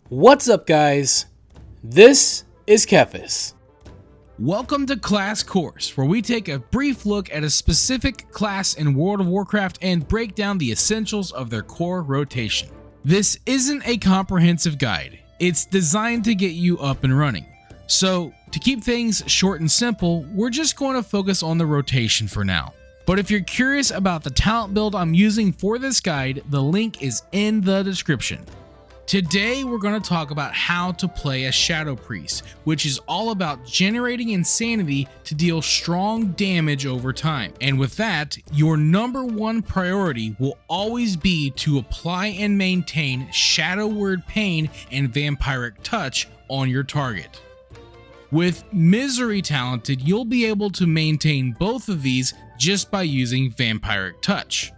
What's up, guys? This is Kephas. Welcome to Class Course, where we take a brief look at a specific class in World of Warcraft and break down the essentials of their core rotation. This isn't a comprehensive guide, it's designed to get you up and running. So, to keep things short and simple, we're just going to focus on the rotation for now. But if you're curious about the talent build I'm using for this guide, the link is in the description. Today we're going to talk about how to play a Shadow Priest, which is all about generating insanity to deal strong damage over time. And with that, your number one priority will always be to apply and maintain Shadow Word Pain and Vampiric Touch on your target. With Misery talented, you'll be able to maintain both of these just by using Vampiric Touch.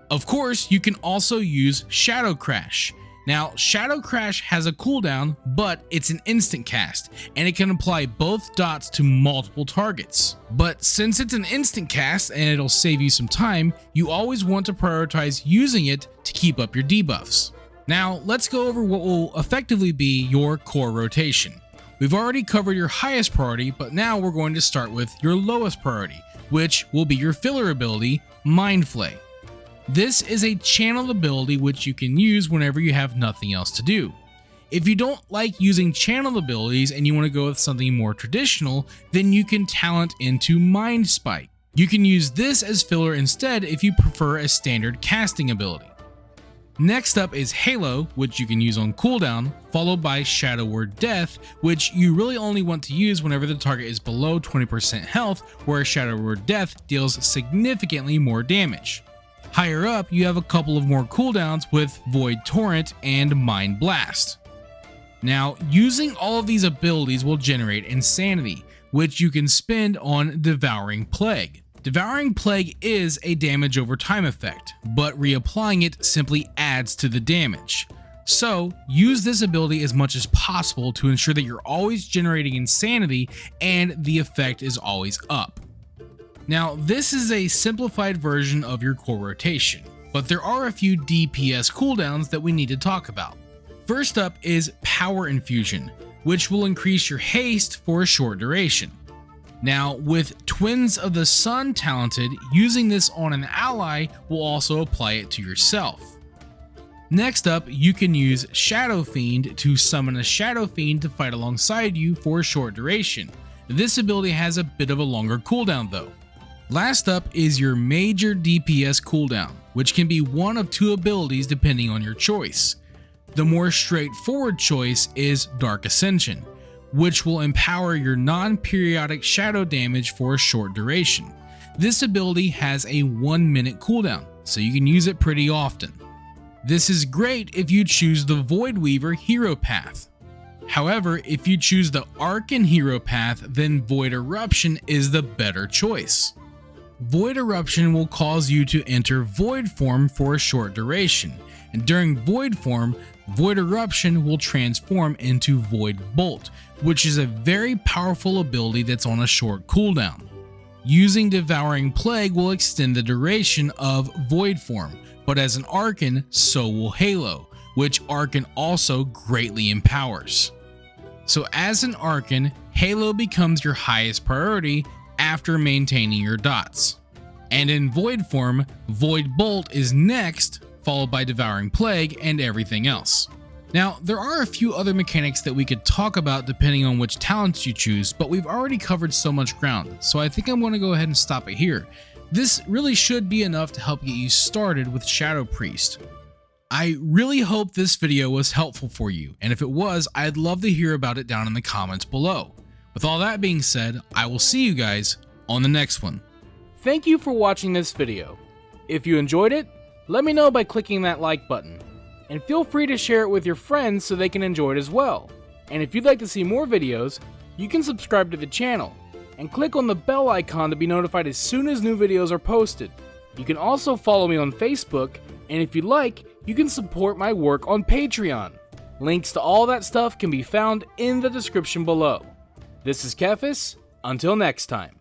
Of course, you can also use Shadow Crash. Now, Shadow Crash has a cooldown, but it's an instant cast, and it can apply both dots to multiple targets. But since it's an instant cast and it'll save you some time, you always want to prioritize using it to keep up your debuffs. Now, let's go over what will effectively be your core rotation. We've already covered your highest priority, but now we're going to start with your lowest priority, which will be your filler ability, Mind Flay. This is a channeled ability which you can use whenever you have nothing else to do. If you don't like using channeled abilities and you want to go with something more traditional, then you can talent into Mind Spike. You can use this as filler instead if you prefer a standard casting ability. Next up is Halo, which you can use on cooldown, followed by Shadow Word Death, which you really only want to use whenever the target is below 20% health, where Shadow Word Death deals significantly more damage. Higher up, you have a couple of more cooldowns with Void Torrent and Mind Blast. Now, using all of these abilities will generate Insanity, which you can spend on Devouring Plague. Devouring Plague is a damage over time effect, but reapplying it simply adds to the damage. So, use this ability as much as possible to ensure that you're always generating Insanity and the effect is always up. Now, this is a simplified version of your core rotation, but there are a few DPS cooldowns that we need to talk about. First up is Power Infusion, which will increase your haste for a short duration. Now, with Twins of the Sun talented, using this on an ally will also apply it to yourself. Next up, you can use Shadow Fiend to summon a Shadow Fiend to fight alongside you for a short duration. This ability has a bit of a longer cooldown though. Last up is your major DPS cooldown, which can be one of two abilities depending on your choice. The more straightforward choice is Dark Ascension, which will empower your non-periodic shadow damage for a short duration. This ability has a 1 minute cooldown, so you can use it pretty often. This is great if you choose the Voidweaver hero path. However, if you choose the Archon hero path, then Void Eruption is the better choice. Void Eruption will cause you to enter Void form for a short duration, and during Void form, Void Eruption will transform into Void Bolt, which is a very powerful ability that's on a short cooldown. Using Devouring Plague will extend the duration of Void form, but as an Archon, so will Halo, which Archon also greatly empowers. So as an Archon, Halo becomes your highest priority after maintaining your dots. And in Void form, Void Bolt is next, followed by Devouring Plague and everything else. Now, there are a few other mechanics that we could talk about depending on which talents you choose, but we've already covered so much ground, so I think I'm going to go ahead and stop it here. This really should be enough to help get you started with Shadow Priest. I really hope this video was helpful for you, and if it was, I'd love to hear about it down in the comments below. With all that being said, I will see you guys on the next one. Thank you for watching this video. If you enjoyed it, let me know by clicking that like button. And feel free to share it with your friends so they can enjoy it as well. And if you'd like to see more videos, you can subscribe to the channel and click on the bell icon to be notified as soon as new videos are posted. You can also follow me on Facebook, and if you'd like, you can support my work on Patreon. Links to all that stuff can be found in the description below. This is Kephas. Until next time.